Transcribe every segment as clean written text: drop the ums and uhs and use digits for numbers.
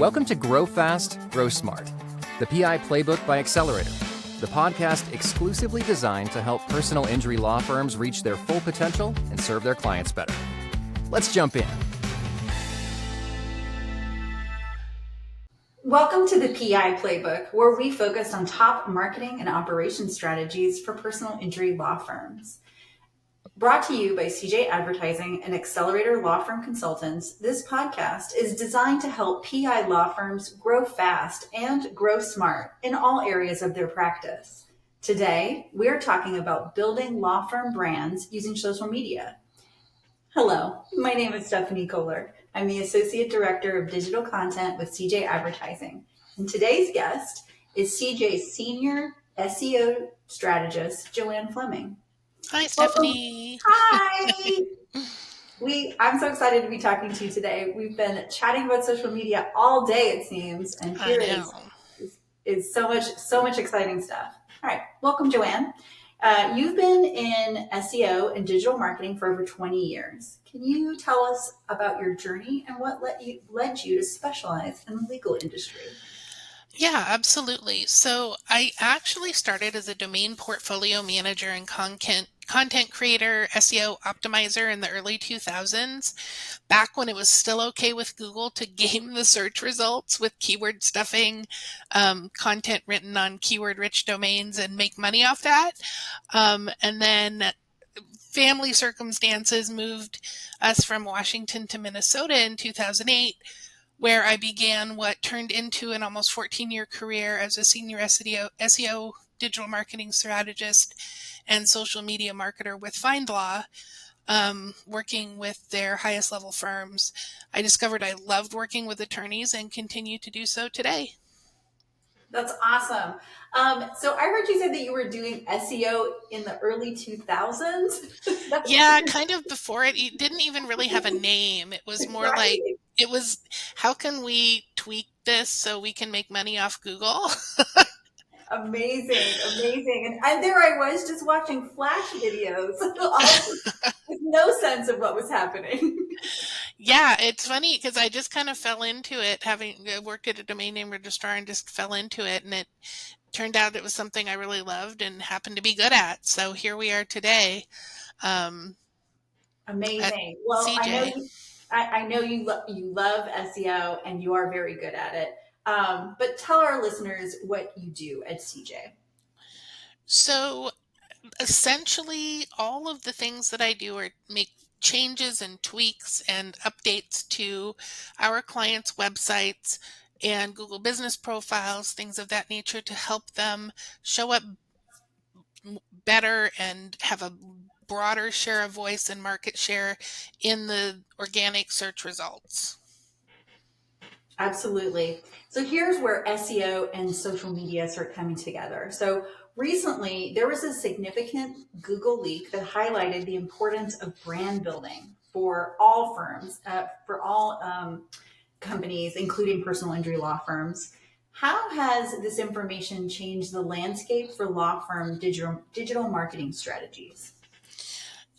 Welcome to Grow Fast, Grow Smart, the PI Playbook by Accelerator, the podcast exclusively designed to help personal injury law firms reach their full potential and serve their clients better. Let's jump in. Welcome to the PI Playbook, where we focus on top marketing and operations strategies for personal injury law firms. Brought to you by CJ Advertising and Accelerator Law Firm Consultants, this podcast is designed to help PI law firms grow fast and grow smart in all areas of their practice. Today, we are talking about building law firm brands using social media. Hello, my name is Stephanie Kohler. I'm the Associate Director of Digital Content with CJ Advertising. And today's guest is CJ's Senior SEO Strategist, Joanne Fleming. Hi, Stephanie. Hi. I'm so excited to be talking to you today. We've been chatting about social media all day, it seems, and here is so much exciting stuff. All right, welcome, Joanne. You've been in SEO and digital marketing for over 20 years. Can you tell us about your journey and what led you to specialize in the legal industry? Yeah, absolutely. So I actually started as a domain portfolio manager and content creator, SEO optimizer in the early 2000s, back when it was still okay with Google to game the search results with keyword stuffing, content written on keyword-rich domains and make money off that. And then family circumstances moved us from Washington to Minnesota in 2008, where I began what turned into an almost 14-year career as a senior SEO digital marketing strategist and social media marketer with FindLaw, working with their highest level firms. I discovered I loved working with attorneys and continue to do so today. That's awesome. So I heard you said that you were doing SEO in the early 2000s. Yeah, kind of before it didn't even really have a name. It was more like, it was, how can we tweak this so we can make money off Google? Amazing. And there I was just watching Flash videos with no sense of what was happening. Yeah, it's funny because I just kind of fell into it, having worked at a domain name registrar, and just fell into it. And it turned out it was something I really loved and happened to be good at. So here we are today. Amazing. Well, CJ. I know you love SEO and you are very good at it. But tell our listeners what you do at CJ. So essentially, all of the things that I do are make changes and tweaks and updates to our clients' websites and Google business profiles, things of that nature, to help them show up better and have a broader share of voice and market share in the organic search results. Absolutely. So here's where SEO and social media start coming together. So recently, there was a significant Google leak that highlighted the importance of brand building for all firms, for all companies, including personal injury law firms. How has this information changed the landscape for law firm digital marketing strategies?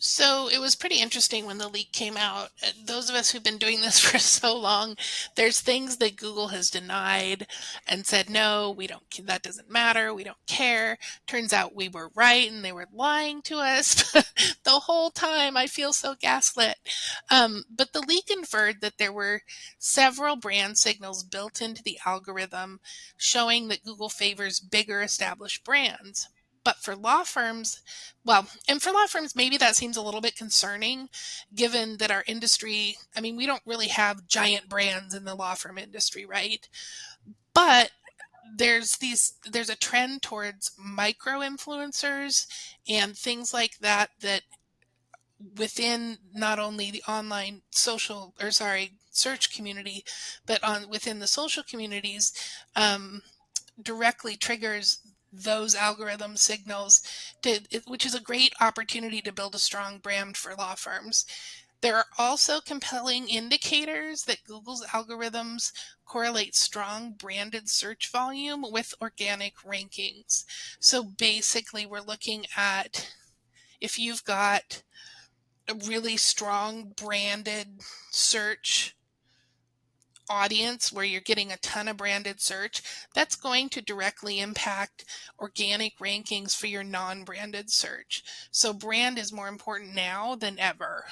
So it was pretty interesting when the leak came out. Those of us who've been doing this for so long, there's things that Google has denied and said, no, we don't, that doesn't matter. We don't care. Turns out we were right and they were lying to us the whole time. I feel so gaslit. But the leak inferred that there were several brand signals built into the algorithm showing that Google favors bigger established brands. But for law firms, maybe that seems a little bit concerning, given that our industry, we don't really have giant brands in the law firm industry, right? But there's a trend towards micro influencers and things like that within not only the online search community, but within the social communities, directly triggers those algorithm signals, which is a great opportunity to build a strong brand for law firms. There are also compelling indicators that Google's algorithms correlate strong branded search volume with organic rankings. So basically, we're looking at if you've got a really strong branded search audience where you're getting a ton of branded search, that's going to directly impact organic rankings for your non-branded search. So brand is more important now than ever.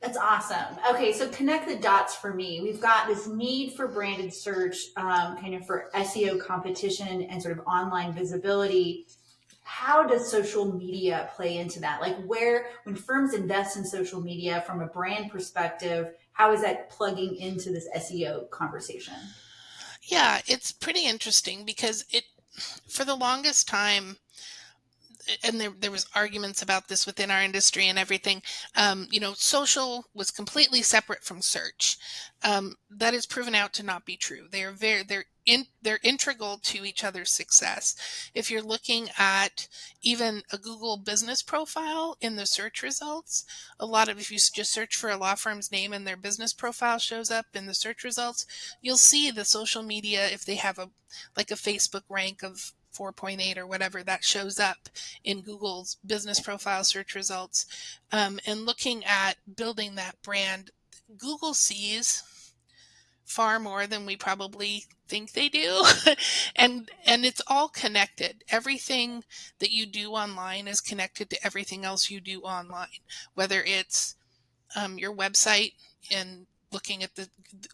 That's awesome. Okay, so connect the dots for me. We've got this need for branded search, kind of for SEO competition and sort of online visibility. How does social media play into that? Like, when firms invest in social media from a brand perspective, how is that plugging into this SEO conversation? Yeah, it's pretty interesting because for the longest time, and there was arguments about this within our industry and everything. Social was completely separate from search. That is proven out to not be true. They're integral to each other's success. If you're looking at even a Google business profile in the search results, if you just search for a law firm's name and their business profile shows up in the search results, you'll see the social media, if they have a Facebook rank of 4.8 or whatever, that shows up in Google's business profile search results. And looking at building that brand, Google sees far more than we probably think they do. and it's all connected. Everything that you do online is connected to everything else you do online, whether it's your website and looking at the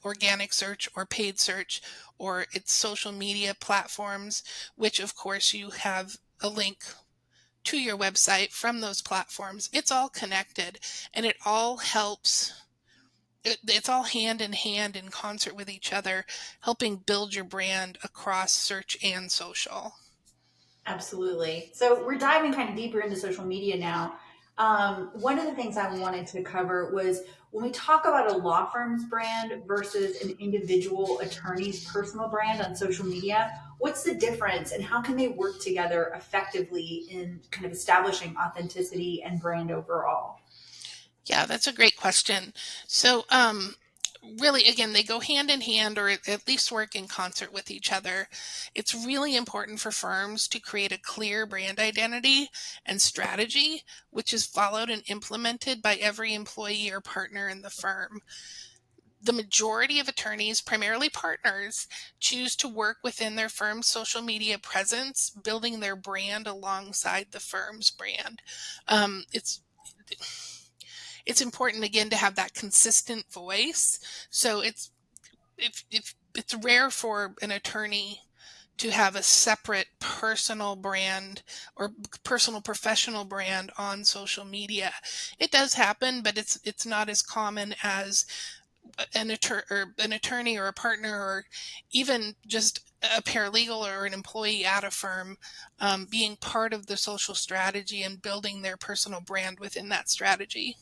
organic search or paid search, or its social media platforms, which of course you have a link to your website from those platforms. It's all connected, and it all helps. It's all hand in hand in concert with each other, helping build your brand across search and social. Absolutely. So we're diving kind of deeper into social media now. One of the things I wanted to cover was when we talk about a law firm's brand versus an individual attorney's personal brand on social media, what's the difference and how can they work together effectively in kind of establishing authenticity and brand overall? Yeah, that's a great question. So, really, again, they go hand in hand or at least work in concert with each other. It's really important for firms to create a clear brand identity and strategy, which is followed and implemented by every employee or partner in the firm. The majority of attorneys, primarily partners, choose to work within their firm's social media presence, building their brand alongside the firm's brand. It's important, again, to have that consistent voice. So if it's rare for an attorney to have a separate personal brand or personal professional brand on social media. It does happen, but it's not as common as an attorney or a partner or even just a paralegal or an employee at a firm being part of the social strategy and building their personal brand within that strategy.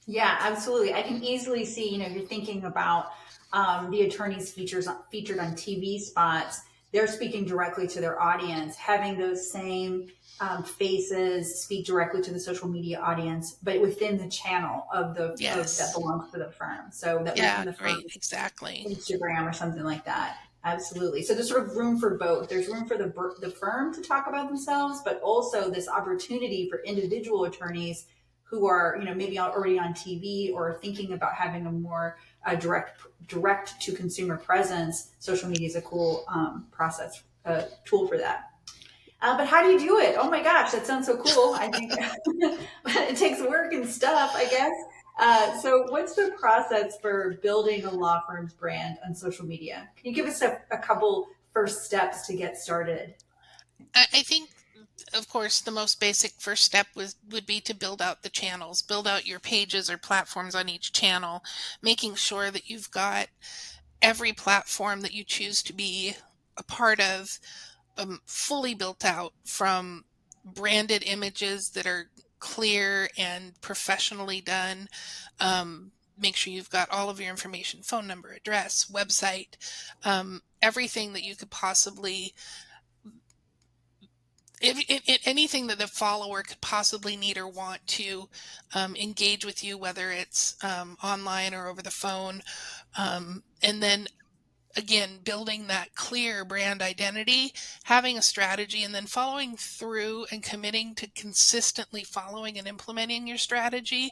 Yeah, absolutely. I can easily see, you're thinking about the attorneys featured on TV spots. They're speaking directly to their audience, having those same faces speak directly to the social media audience, but within the channel that belongs to the firm. So that within the firm's exactly. Instagram or something like that. Absolutely. So there's sort of room for both. There's room for the firm to talk about themselves, but also this opportunity for individual attorneys who are, maybe already on TV or thinking about having a more direct to consumer presence. Social media is a cool tool for that. But how do you do it? Oh my gosh, that sounds so cool. I think it takes work and stuff, I guess. So what's the process for building a law firm's brand on social media? Can you give us a couple first steps to get started? I think, of course, the most basic first step would be to build out the channels, build out your pages or platforms on each channel, making sure that you've got every platform that you choose to be a part of fully built out, from branded images that are clear and professionally done. Make sure you've got all of your information, phone number, address, website, everything that you could possibly anything that the follower could possibly need or want to engage with you, whether it's online or over the phone. And then again, building that clear brand identity, having a strategy, and then following through and committing to consistently following and implementing your strategy.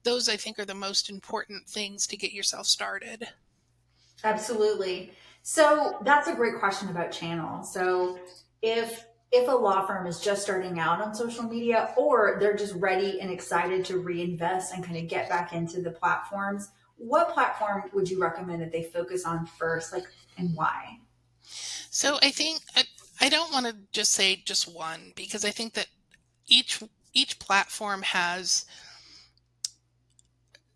Those, I think, are the most important things to get yourself started. Absolutely. So that's a great question about channels. So if a law firm is just starting out on social media, or they're just ready and excited to reinvest and kind of get back into the platforms, what platform would you recommend that they focus on first, like, and why? So I think I don't want to just say just one, because I think that each each platform has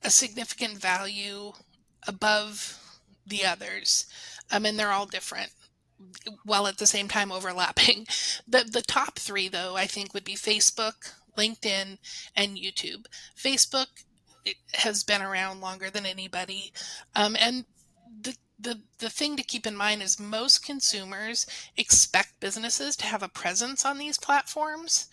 a significant value above the others, and they're all different, while at the same time overlapping. The top three, though, I think would be Facebook, LinkedIn, and YouTube. Facebook, it has been around longer than anybody, and the thing to keep in mind is most consumers expect businesses to have a presence on these platforms,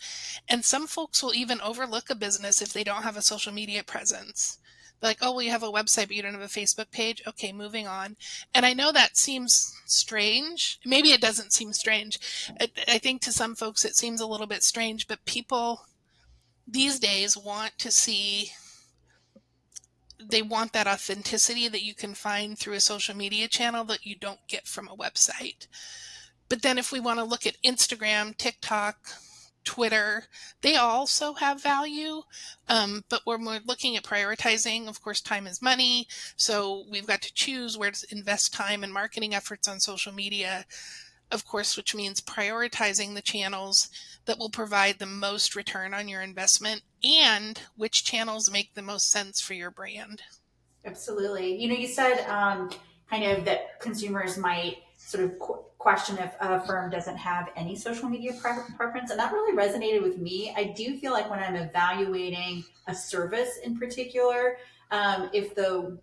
and some folks will even overlook a business if they don't have a social media presence. Like, oh, well, you have a website, but you don't have a Facebook page. Okay, moving on. And I know that seems strange. Maybe it doesn't seem strange. I think to some folks it seems a little bit strange, but people these days want to see, they want that authenticity that you can find through a social media channel that you don't get from a website. But then if we want to look at Instagram, TikTok, Twitter, they also have value. But when we're looking at prioritizing, of course, time is money. So we've got to choose where to invest time and marketing efforts on social media, of course, which means prioritizing the channels that will provide the most return on your investment and which channels make the most sense for your brand. Absolutely. You said kind of that consumers might sort of question if a firm doesn't have any social media preference. And that really resonated with me. I do feel like when I'm evaluating a service in particular, if the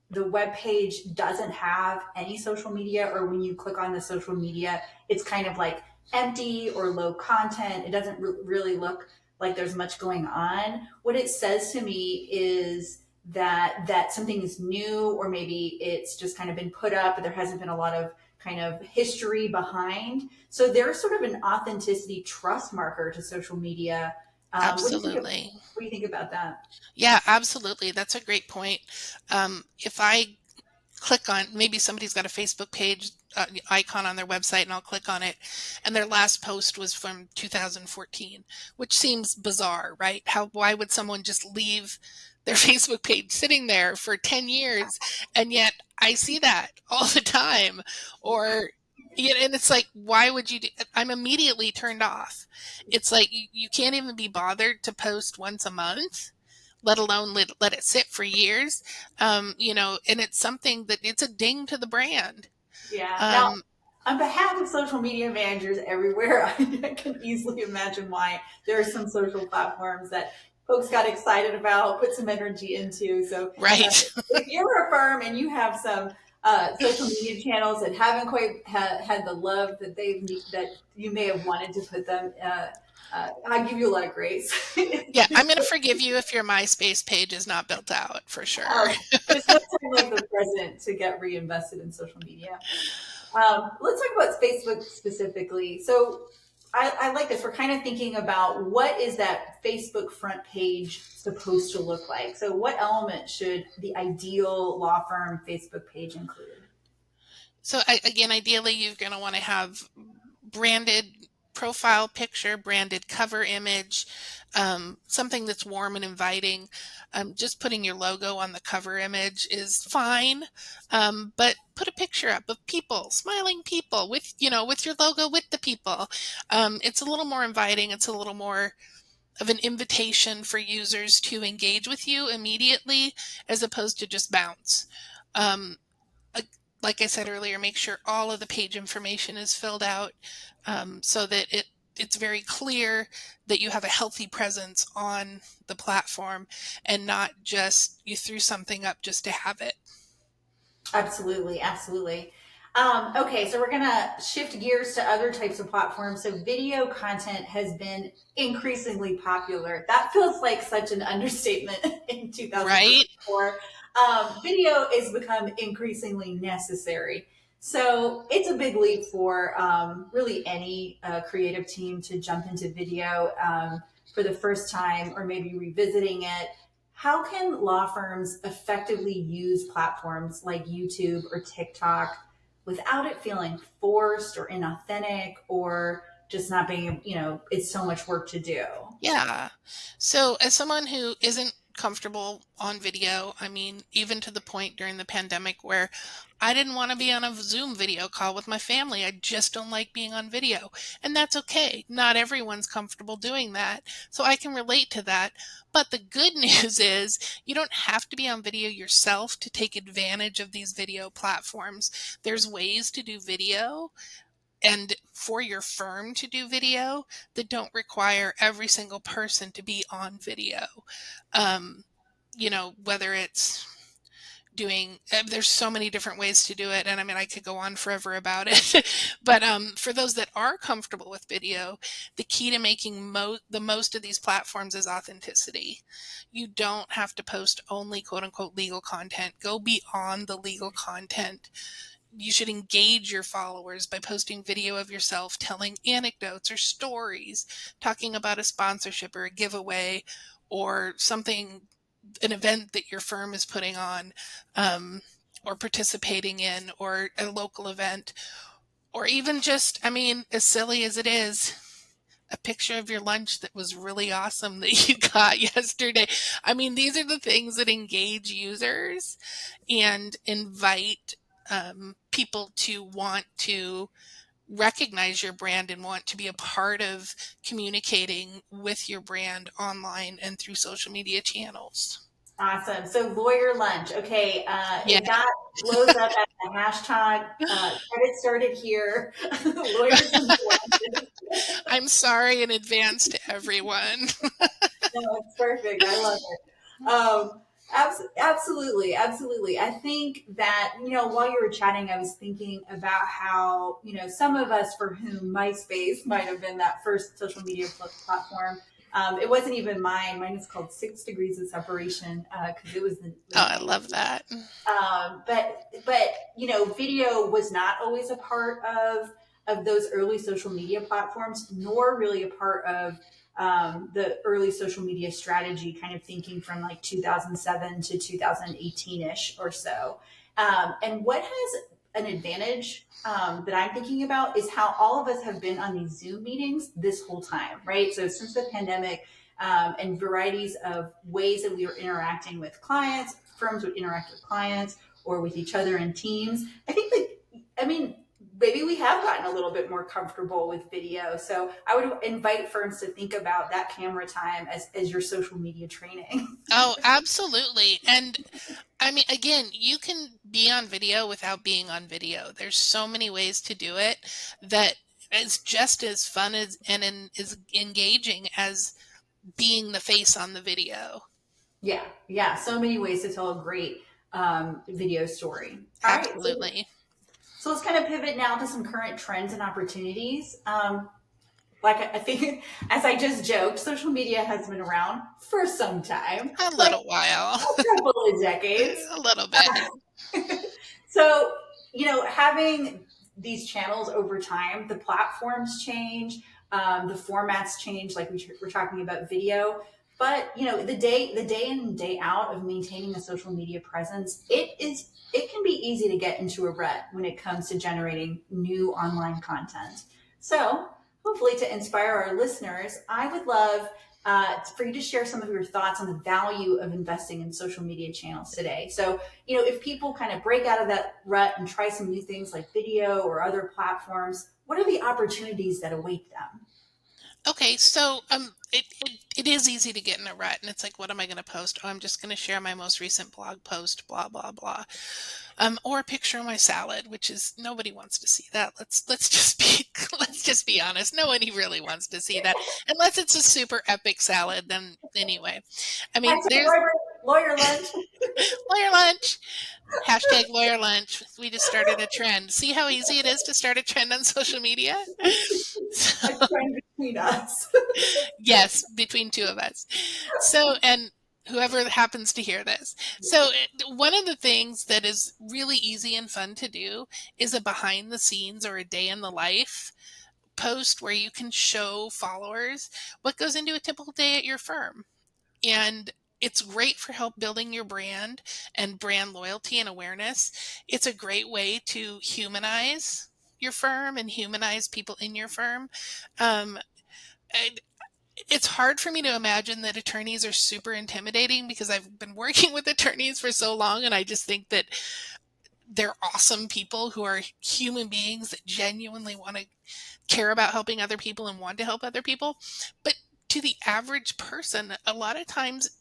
web page doesn't have any social media, or when you click on the social media, it's kind of like empty or low content. It doesn't really look like there's much going on. What it says to me is that something is new, or maybe it's just kind of been put up, but there hasn't been a lot of kind of history behind. So there's sort of an authenticity trust marker to social media. Absolutely. What do you think about that? Yeah, absolutely. That's a great point. If I click on, maybe somebody's got a Facebook page icon on their website, and I'll click on it, and their last post was from 2014, which seems bizarre, right? Why would someone just leave their Facebook page sitting there for 10 years? And yet I see that all the time. Or, and it's like, why would you I'm immediately turned off. It's like you can't even be bothered to post once a month, let alone let it sit for years. And it's something that it's a ding to the brand. Yeah. Now, Um, on behalf of social media managers everywhere, I can easily imagine why there are some social platforms that folks got excited about, put some energy into. So, right. if you're a firm and you have some social media channels that haven't quite had the love that you may have wanted to put them, I give you a lot of grace. Yeah, I'm going to forgive you if your MySpace page is not built out, for sure. There's no time like the present to get reinvested in social media. Let's talk about Facebook specifically. So I like this. We're kind of thinking about what is that Facebook front page supposed to look like? So what element should the ideal law firm Facebook page include? So again, ideally, you're going to want to have branded profile picture, branded cover image, something that's warm and inviting. Just putting your logo on the cover image is fine, but put a picture up of people, smiling people with your logo with the people. It's a little more inviting. It's a little more of an invitation for users to engage with you immediately, as opposed to just bounce. Um, like I said earlier, make sure all of the page information is filled out, so that it's very clear that you have a healthy presence on the platform, and not just you threw something up just to have it. Absolutely, absolutely. Okay, so we're gonna shift gears to other types of platforms. So video content has been increasingly popular. That feels like such an understatement in Right? 2024. Video has become increasingly necessary. So it's a big leap for really any creative team to jump into video for the first time, or maybe revisiting it. how can law firms effectively use platforms like YouTube or TikTok without it feeling forced or inauthentic or just not being, it's so much work to do? Yeah. So, as someone who isn't comfortable on video, I mean, even to the point during the pandemic where I didn't want to be on a Zoom video call with my family. I just don't like being on video. And that's okay. Not everyone's comfortable doing that. So I can relate to that. But the good news is you don't have to be on video yourself to take advantage of these video platforms. There's ways to do video and for your firm to do video that don't require every single person to be on video. Um, whether it's doing, there's so many different ways to do it. And I mean, I could go on forever about it. But for those that are comfortable with video, the key to making the most of these platforms is authenticity. You don't have to post only quote unquote legal content. Go beyond the legal content. You should engage your followers by posting video of yourself telling anecdotes or stories, talking about a sponsorship or a giveaway or something, an event that your firm is putting on, or participating in, or a local event, or even just, I mean, as silly as it is, a picture of your lunch that was really awesome that you got yesterday. I mean, these are the things that engage users and invite people to want to recognize your brand and want to be a part of communicating with your brand online and through social media channels. Awesome. So lawyer lunch. Okay. Yeah. If that blows up as a hashtag, credit started here. Lawyers and lunches. I'm sorry in advance to everyone. No, it's perfect. I love it. Absolutely, absolutely. I think that, while you were chatting, I was thinking about how, some of us for whom MySpace might have been that first social media platform. It wasn't even mine. Mine is called 6 Degrees of Separation because it was the. Oh, I love that. But video was not always a part of those early social media platforms, nor really a part of the early social media strategy, kind of thinking from like 2007 to 2018-ish or so. And what has an advantage that I'm thinking about is how all of us have been on these Zoom meetings this whole time, right? So since the pandemic, and varieties of ways that we were interacting with clients, firms would interact with clients or with each other in teams. I think maybe we have gotten a little bit more comfortable with video. So I would invite firms to think about that camera time as your social media training. Oh, absolutely. And I mean, again, you can be on video without being on video. There's so many ways to do it that is just as fun as engaging as being the face on the video. Yeah. So many ways to tell a great video story. All right. Absolutely. So let's kind of pivot now to some current trends and opportunities. Like I think, as I just joked, social media has been around for some time. A little while. A couple of decades. A little bit. So, having these channels over time, the platforms change, the formats change, like we're talking about video. But the day in and day out of maintaining a social media presence, it can be easy to get into a rut when it comes to generating new online content. So hopefully to inspire our listeners, I would love for you to share some of your thoughts on the value of investing in social media channels today. So, if people kind of break out of that rut and try some new things like video or other platforms, what are the opportunities that await them? Okay, so it is easy to get in a rut, and it's like, what am I going to post? Oh, I'm just going to share my most recent blog post, blah blah blah, or a picture of my salad, which is nobody wants to see that. Let's just be honest. Nobody really wants to see that unless it's a super epic salad. Then anyway, I mean, there's lawyer lunch. Lawyer lunch. Hashtag lawyer lunch. We just started a trend. See how easy it is to start a trend on social media? A trend between us. Yes, between two of us. So, and whoever happens to hear this. So, one of the things that is really easy and fun to do is a behind the scenes or a day in the life post where you can show followers what goes into a typical day at your firm. And it's great for help building your brand and brand loyalty and awareness. It's a great way to humanize your firm and humanize people in your firm. Um, and it's hard for me to imagine that attorneys are super intimidating because I've been working with attorneys for so long, and I just think that they're awesome people who are human beings that genuinely want to care about helping other people and want to help other people. But to the average person, a lot of times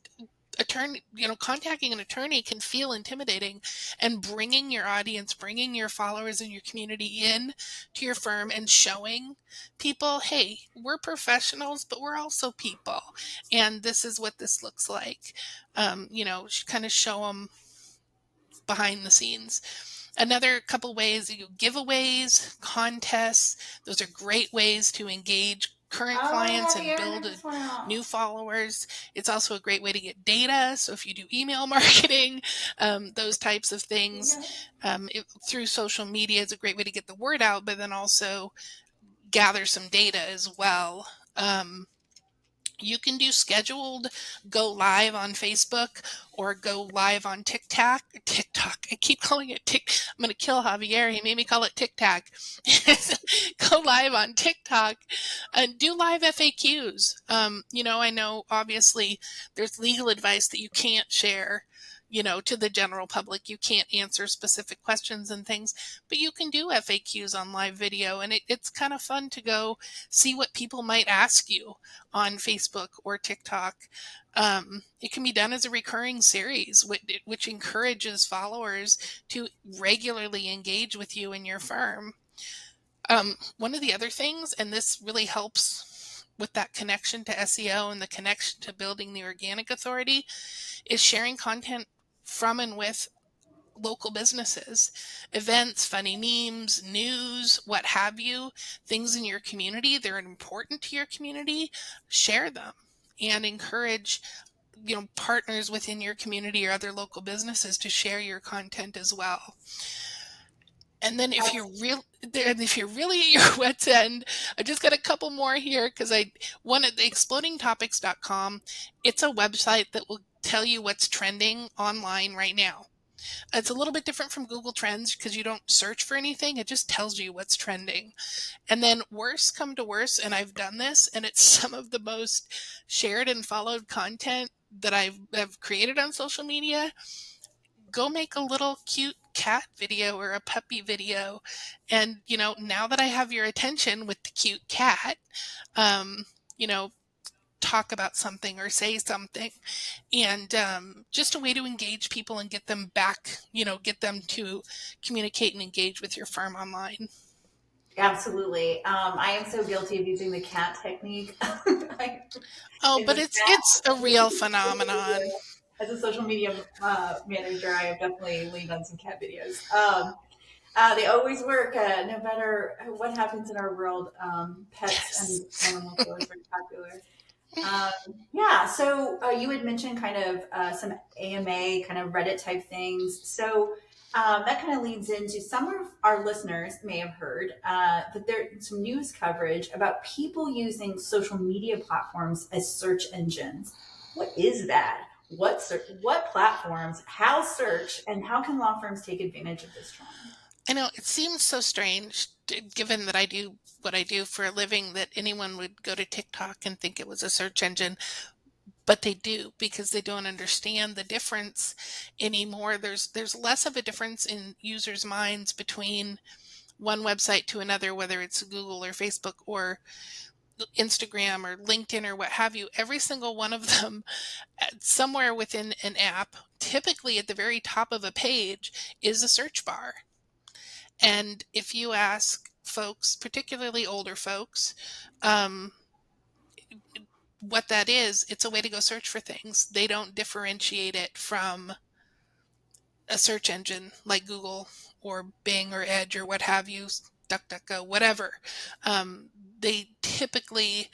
contacting an attorney can feel intimidating, and bringing your audience, bringing your followers and your community in to your firm and showing people, hey, we're professionals, but we're also people. And this is what this looks like. Kind of show them behind the scenes. Another couple ways, giveaways, contests. Those are great ways to engage current clients and build new followers. It's also a great way to get data. So if you do email marketing, those types of things, through social media is a great way to get the word out, but then also gather some data as well. You can do scheduled go live on Facebook or go live on TikTok. I keep calling it I'm going to kill Javier. He made me call it TikTok. Go live on TikTok and do live FAQs. I know obviously there's legal advice that you can't share, to the general public. You can't answer specific questions and things, but you can do FAQs on live video, and it's kind of fun to go see what people might ask you on Facebook or TikTok. It can be done as a recurring series, which encourages followers to regularly engage with you and your firm. One of the other things, and this really helps with that connection to SEO and the connection to building the organic authority, is sharing content from and with local businesses, events, funny memes, news, what have you, things in your community. They're important to your community. Share them and encourage partners within your community or other local businesses to share your content as well. And then if you're really at your wet's end, I just got a couple more here because one at the explodingtopics.com, it's a website that will tell you what's trending online right now. It's a little bit different from Google Trends because you don't search for anything. It just tells you what's trending. And then worse come to worse, and I've done this, and it's some of the most shared and followed content that I've created on social media. Go make a little cute cat video or a puppy video. And, now that I have your attention with the cute cat, talk about something or say something, and just a way to engage people and get them back, get them to communicate and engage with your firm online. Absolutely. I am so guilty of using the cat technique. But it's a real phenomenon. As a social media manager, I have definitely leaned on some cat videos. They always work, no matter what happens in our world. Pets and animals are very popular. So you had mentioned kind of some AMA, kind of Reddit type things. So that kind of leads into some of our listeners may have heard that there's some news coverage about people using social media platforms as search engines. What is that? What platforms? How search? And how can law firms take advantage of this trend? I know it seems so strange, given that I do what I do for a living, that anyone would go to TikTok and think it was a search engine. But they do, because they don't understand the difference anymore. There's less of a difference in users' minds between one website to another, whether it's Google or Facebook or Instagram or LinkedIn or what have you. Every single one of them, somewhere within an app, typically at the very top of a page, is a search bar. And if you ask folks, particularly older folks, what that is, it's a way to go search for things. They don't differentiate it from a search engine like Google or Bing or Edge or what have you, DuckDuckGo, whatever. They typically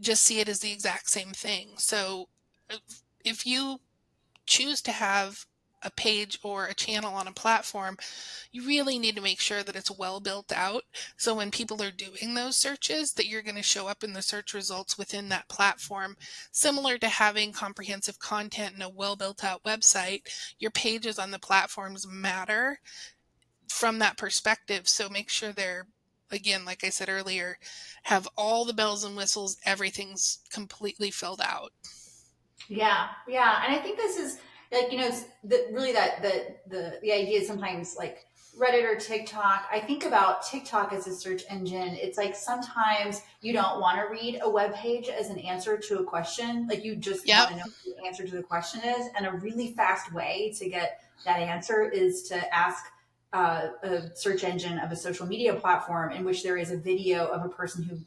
just see it as the exact same thing. So if you choose to have a page or a channel on a platform, you really need to make sure that it's well built out. So when people are doing those searches, that you're going to show up in the search results within that platform. Similar to having comprehensive content and a well built out website, your pages on the platforms matter from that perspective. So make sure they're, again, like I said earlier, have all the bells and whistles, everything's completely filled out. Yeah, yeah, and I think this is like really that the idea is sometimes like Reddit or TikTok. I think about TikTok as a search engine. It's like sometimes you don't want to read a web page as an answer to a question. Like you just Yep. want to know what the answer to the question is, and a really fast way to get that answer is to ask a search engine of a social media platform in which there is a video of a person who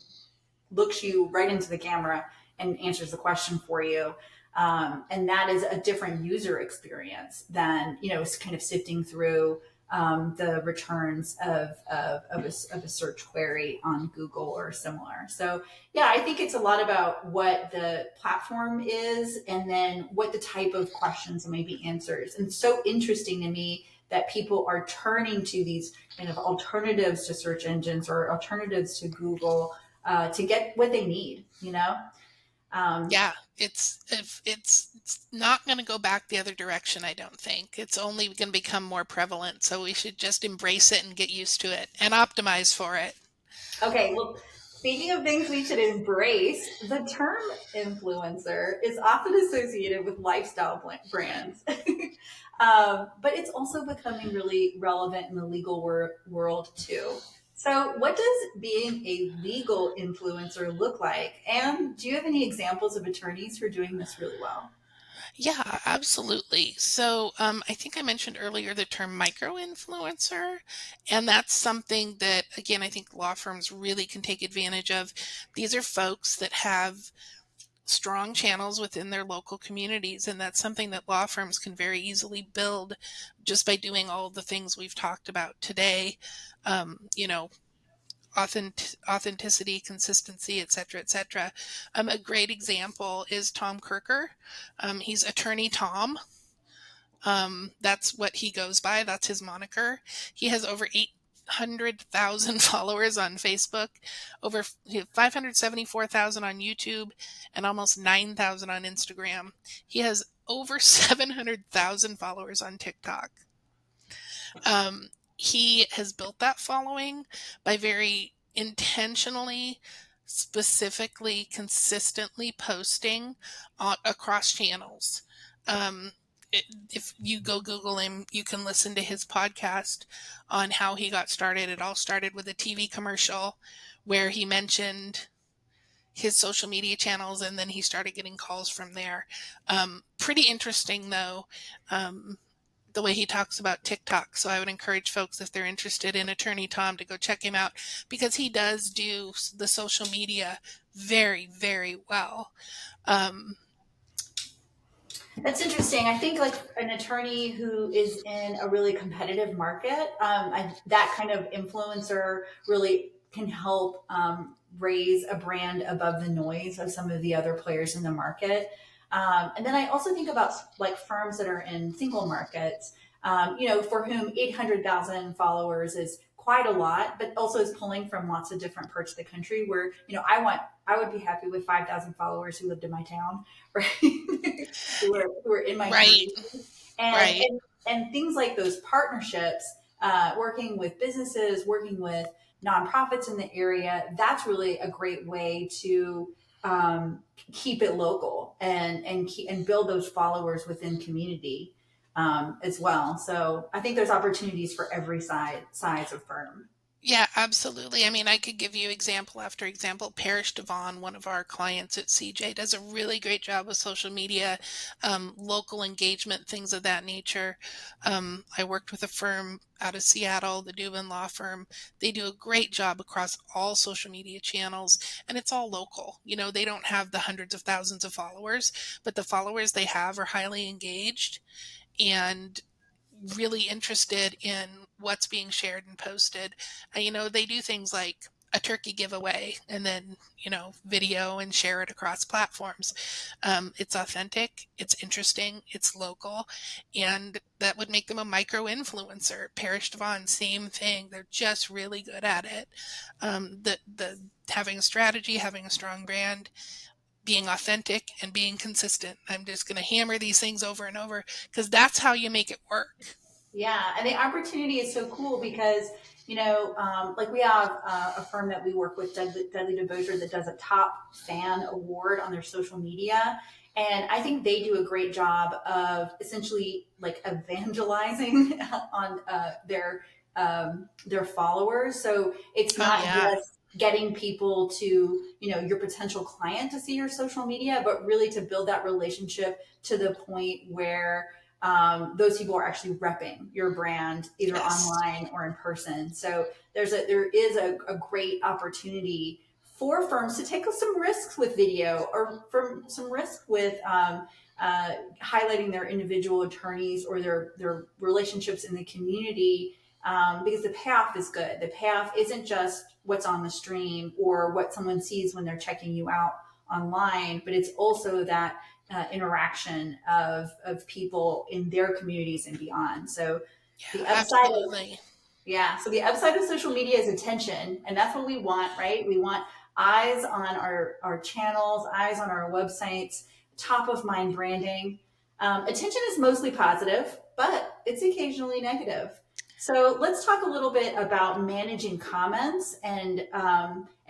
looks you right into the camera and answers the question for you. And that is a different user experience than, kind of sifting through the returns of a search query on Google or similar. So, yeah, I think it's a lot about what the platform is and then what the type of questions may be answers. And it's so interesting to me that people are turning to these kind of alternatives to search engines or alternatives to Google to get what they need. Yeah, it's not going to go back the other direction, I don't think. It's only going to become more prevalent, so we should just embrace it and get used to it and optimize for it. Okay, well, speaking of things we should embrace, the term influencer is often associated with lifestyle brands. But it's also becoming really relevant in the legal world too. So, what does being a legal influencer look like? And do you have any examples of attorneys who are doing this really well? Yeah, absolutely. So I think I mentioned earlier the term micro influencer, and that's something that, again, I think law firms really can take advantage of. These are folks that have strong channels within their local communities, and that's something that law firms can very easily build just by doing all of the things we've talked about today. You know, authenticity, consistency, et cetera, et cetera. A great example is Tom Kirker. He's Attorney Tom. That's what he goes by. That's his moniker. He has over 800,000 followers on Facebook, over 574,000 on YouTube, and almost 9,000 on Instagram. He has over 700,000 followers on TikTok. He has built that following by very intentionally, specifically, consistently posting across channels. If you go Google him, you can listen to his podcast on how he got started. It all started with a TV commercial where he mentioned his social media channels, and then he started getting calls from there. Pretty interesting, though. The way he talks about TikTok. So I would encourage folks, if they're interested in Attorney Tom, to go check him out because he does do the social media very, very well. That's interesting. I think like an attorney who is in a really competitive market, that kind of influencer really can help raise a brand above the noise of some of the other players in the market. And then I also think about like firms that are in single markets, for whom 800,000 followers is quite a lot, but also is pulling from lots of different parts of the country where, I would be happy with 5,000 followers who lived in my town, right? who are in my Right. community. Right. And things like those partnerships, working with businesses, working with nonprofits in the area, that's really a great way to keep it local and build those followers within community as well. So I think there's opportunities for every size of firm. Yeah, absolutely. I mean, I could give you example after example. Parrish Devon, one of our clients at CJ, does a really great job with social media, local engagement, things of that nature. I worked with a firm out of Seattle, the Dubin Law Firm. They do a great job across all social media channels, and it's all local. They don't have the hundreds of thousands of followers, but the followers they have are highly engaged and really interested in what's being shared and posted. They do things like a turkey giveaway and then, video and share it across platforms. It's authentic, it's interesting, it's local, and that would make them a micro influencer. Parish Devon, same thing. They're just really good at it. The having a strategy, having a strong brand, being authentic, and being consistent. I'm just going to hammer these things over and over because that's how you make it work. Yeah, and the opportunity is so cool because like we have a firm that we work with, Dudley DeBosier, that does a top fan award on their social media, and I think they do a great job of essentially like evangelizing on their followers. So it's not just getting people to your potential client to see your social media, but really to build that relationship to the point where those people are actually repping your brand either online or in person. So there is a great opportunity for firms to take some risks with video, or some risk with highlighting their individual attorneys or their relationships in the community, because the payoff is good. The payoff isn't just what's on the stream or what someone sees when they're checking you out online, but it's also that interaction of people in their communities and beyond. So the upside so the upside of social media is attention, and that's what we want, right? We want eyes on our channels, eyes on our websites, top of mind branding. Attention is mostly positive, but it's occasionally negative. So let's talk a little bit about managing comments, and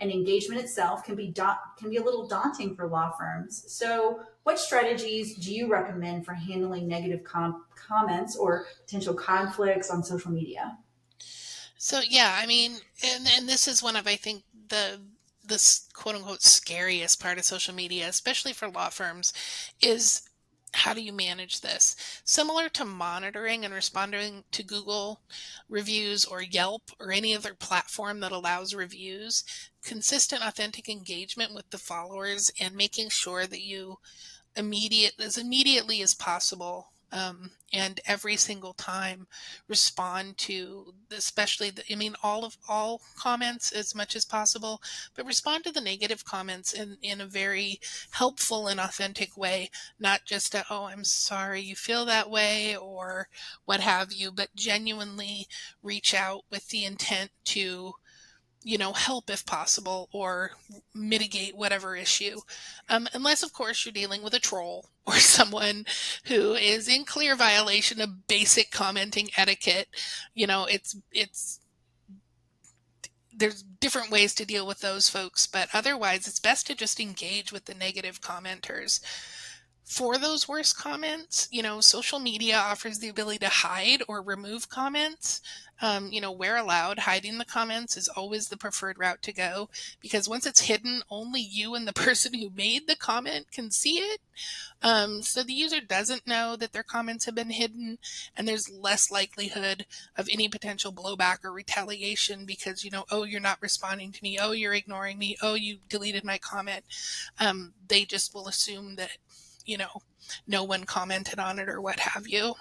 engagement itself can be a little daunting for law firms. So what strategies do you recommend for handling negative comments or potential conflicts on social media? So yeah, I mean, and this is one of, I think, this quote unquote scariest part of social media, especially for law firms, is how do you manage this? Similar to monitoring and responding to Google reviews or Yelp or any other platform that allows reviews, consistent, authentic engagement with the followers and making sure that you as immediately as possible, and every single time respond to, especially all comments as much as possible, but respond to the negative comments in a very helpful and authentic way, not just a, oh, I'm sorry you feel that way or what have you, but genuinely reach out with the intent to help if possible or mitigate whatever issue. Unless, of course, you're dealing with a troll or someone who is in clear violation of basic commenting etiquette. There's different ways to deal with those folks, but otherwise it's best to just engage with the negative commenters. For those worst comments, social media offers the ability to hide or remove comments. Where allowed, hiding the comments is always the preferred route to go, because once it's hidden, only you and the person who made the comment can see it. So the user doesn't know that their comments have been hidden, and there's less likelihood of any potential blowback or retaliation because, oh, you're not responding to me. Oh, you're ignoring me. Oh, you deleted my comment. They just will assume that no one commented on it or what have you.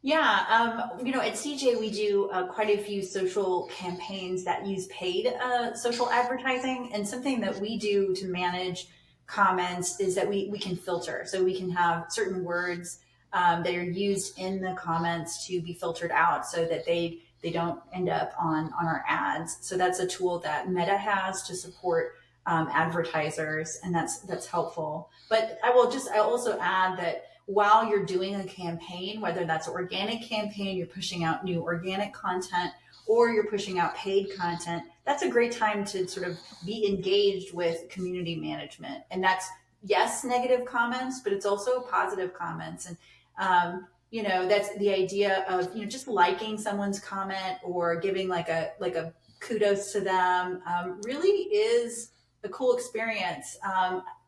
Yeah, at CJ, we do quite a few social campaigns that use paid social advertising. And something that we do to manage comments is that we can filter. So we can have certain words that are used in the comments to be filtered out so that they don't end up on our ads. So that's a tool that Meta has to support advertisers, and that's helpful. But I also add that while you're doing a campaign, whether that's an organic campaign, you're pushing out new organic content, or you're pushing out paid content, that's a great time to sort of be engaged with community management. And that's, yes, negative comments, but it's also positive comments. And that's the idea of just liking someone's comment or giving like a kudos to them really is a cool experience.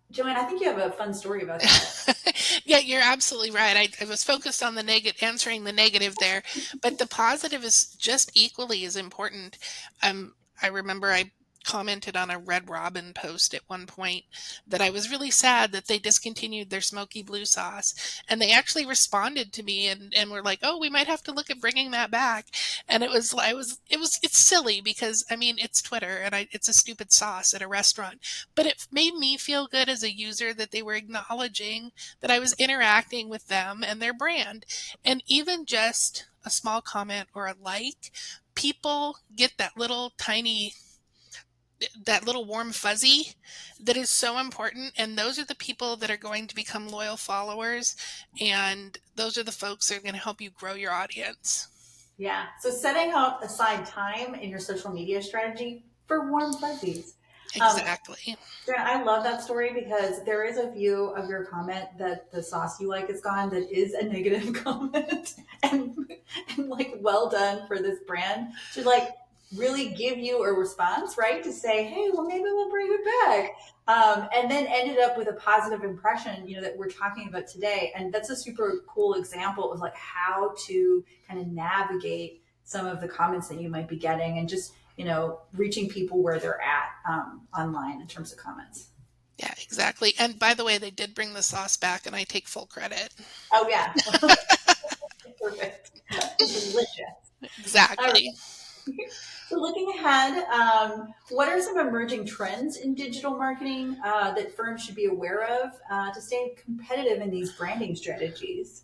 Joanne, I think you have a fun story about that. Yeah, you're absolutely right. I was focused on answering the negative there, but the positive is just equally as important. I remember I commented on a Red Robin post at one point that I was really sad that they discontinued their smoky blue sauce. And they actually responded to me and were like, oh, we might have to look at bringing that back. And it's silly because, I mean, it's Twitter and it's a stupid sauce at a restaurant. But it made me feel good as a user that they were acknowledging that I was interacting with them and their brand. And even just a small comment or a like, people get that little warm fuzzy that is so important. And those are the people that are going to become loyal followers. And those are the folks that are going to help you grow your audience. Yeah. So setting aside time in your social media strategy for warm fuzzies. Exactly. I love that story because there is a view of your comment that the sauce you like is gone that is a negative comment and like, well done for this brand to like really give you a response, right? To say, hey, well, maybe we'll bring it back. And then ended up with a positive impression, that we're talking about today. And that's a super cool example of like how to kind of navigate some of the comments that you might be getting and just, reaching people where they're at online in terms of comments. Yeah, exactly. And by the way, they did bring the sauce back and I take full credit. Oh, yeah. Perfect. It's delicious. Exactly. So looking ahead, what are some emerging trends in digital marketing that firms should be aware of to stay competitive in these branding strategies?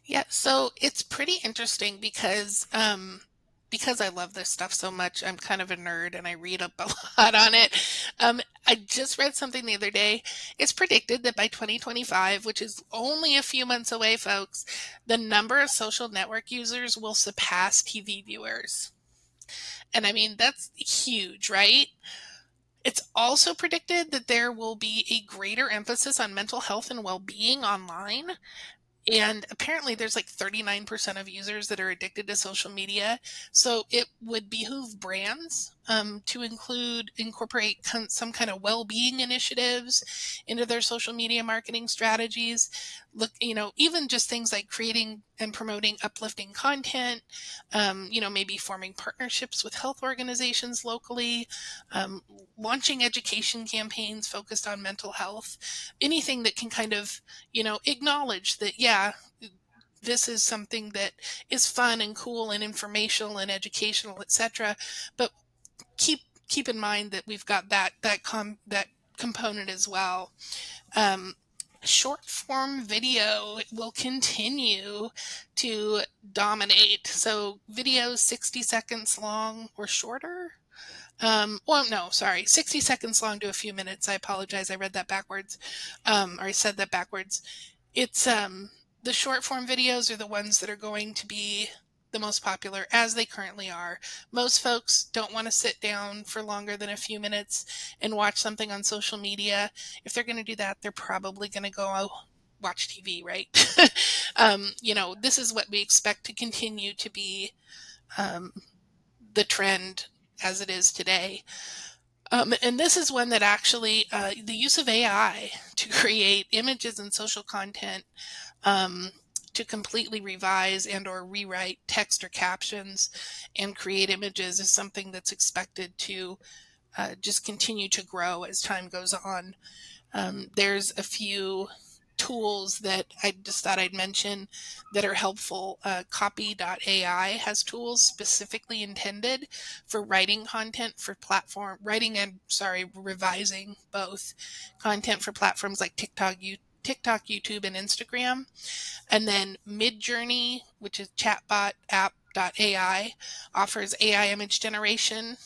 Yeah, so it's pretty interesting because I love this stuff so much. I'm kind of a nerd and I read up a lot on it. I just read something the other day. It's predicted that by 2025, which is only a few months away, folks, the number of social network users will surpass TV viewers. And I mean, that's huge, right? It's also predicted that there will be a greater emphasis on mental health and well-being online. And apparently there's like 39% of users that are addicted to social media. So it would behoove brands to incorporate some kind of well-being initiatives into their social media marketing strategies. Look, even just things like creating and promoting uplifting content, maybe forming partnerships with health organizations locally, launching education campaigns focused on mental health, anything that can kind of, acknowledge that, yeah, this is something that is fun and cool and informational and educational, etc. But keep in mind that we've got that component as well. Short form video will continue to dominate. So videos 60 seconds long or shorter. 60 seconds long to a few minutes. I apologize. I read that backwards. Or I said that backwards. It's the short form videos are the ones that are going to be the most popular, as they currently are. Most folks don't want to sit down for longer than a few minutes and watch something on social media. If they're going to do that, they're probably going to go watch TV, right? This is what we expect to continue to be the trend as it is today. And this is one that actually, the use of AI to create images and social content, to completely revise and or rewrite text or captions and create images is something that's expected to just continue to grow as time goes on. There's a few tools that I just thought I'd mention that are helpful. Copy.ai has tools specifically intended for writing content for revising both content for platforms like TikTok, YouTube, and Instagram. And then Midjourney, which is chatbot app.ai, offers AI image generation,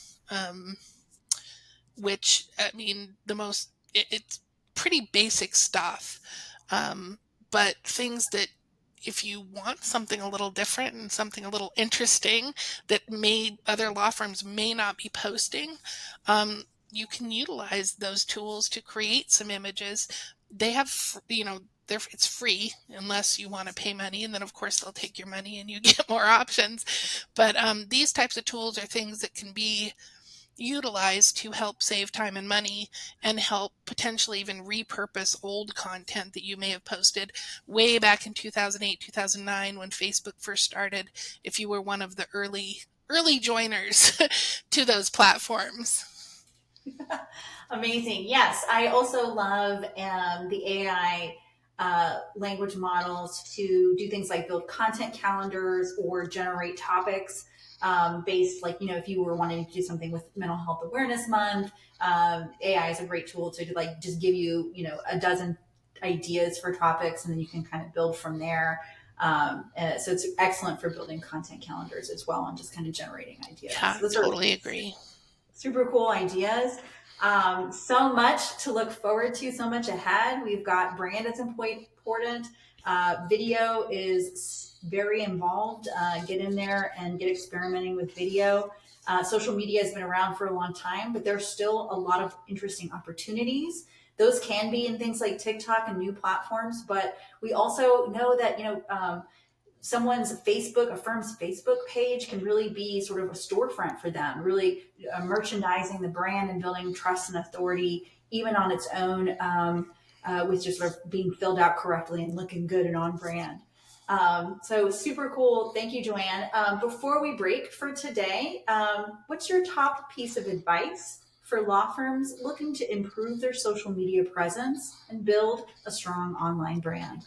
which, I mean, it's pretty basic stuff. But things that if you want something a little different and something a little interesting that other law firms may not be posting, you can utilize those tools to create some images. They have, it's free unless you want to pay money, and then of course they'll take your money and you get more options. But these types of tools are things that can be utilized to help save time and money and help potentially even repurpose old content that you may have posted way back in 2008, 2009 when Facebook first started, if you were one of the early joiners to those platforms. Amazing. Yes, I also love the AI language models to do things like build content calendars or generate topics based, like, if you were wanting to do something with Mental Health Awareness Month, AI is a great tool to like just give you, a dozen ideas for topics, and then you can kind of build from there. So it's excellent for building content calendars as well and just kind of generating ideas. Yeah, So those totally are agree. super cool ideas. So much to look forward to, so much ahead. We've got brand is important. Video is very involved. Get in there and get experimenting with video. Social media has been around for a long time, but there's still a lot of interesting opportunities. Those can be in things like TikTok and new platforms, but we also know that, a firm's Facebook page can really be sort of a storefront for them, really merchandising the brand and building trust and authority, even on its own, with just sort of being filled out correctly and looking good and on brand. So super cool. Thank you, Joanne. Before we break for today, what's your top piece of advice for law firms looking to improve their social media presence and build a strong online brand?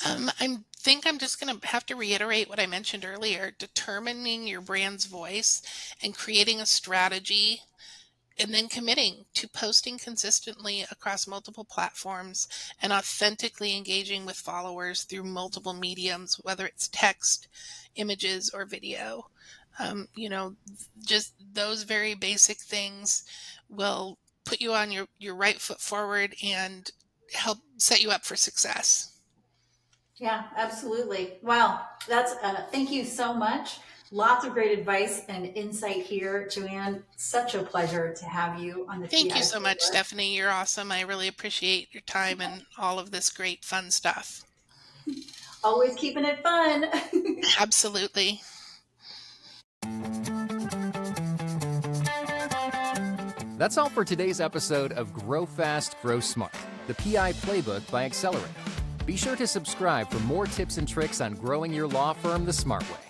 I think I'm just going to have to reiterate what I mentioned earlier, determining your brand's voice and creating a strategy, and then committing to posting consistently across multiple platforms and authentically engaging with followers through multiple mediums, whether it's text, images, or video. Just those very basic things will put you on your right foot forward and help set you up for success. Yeah, absolutely. Wow, that's thank you so much. Lots of great advice and insight here, Joanne. Such a pleasure to have you on the Thank PI you so much, Playbook. Stephanie. You're awesome. I really appreciate your time and all of this great fun stuff. Always keeping it fun. Absolutely. That's all for today's episode of Grow Fast, Grow Smart, the PI Playbook by Accelerator. Be sure to subscribe for more tips and tricks on growing your law firm the smart way.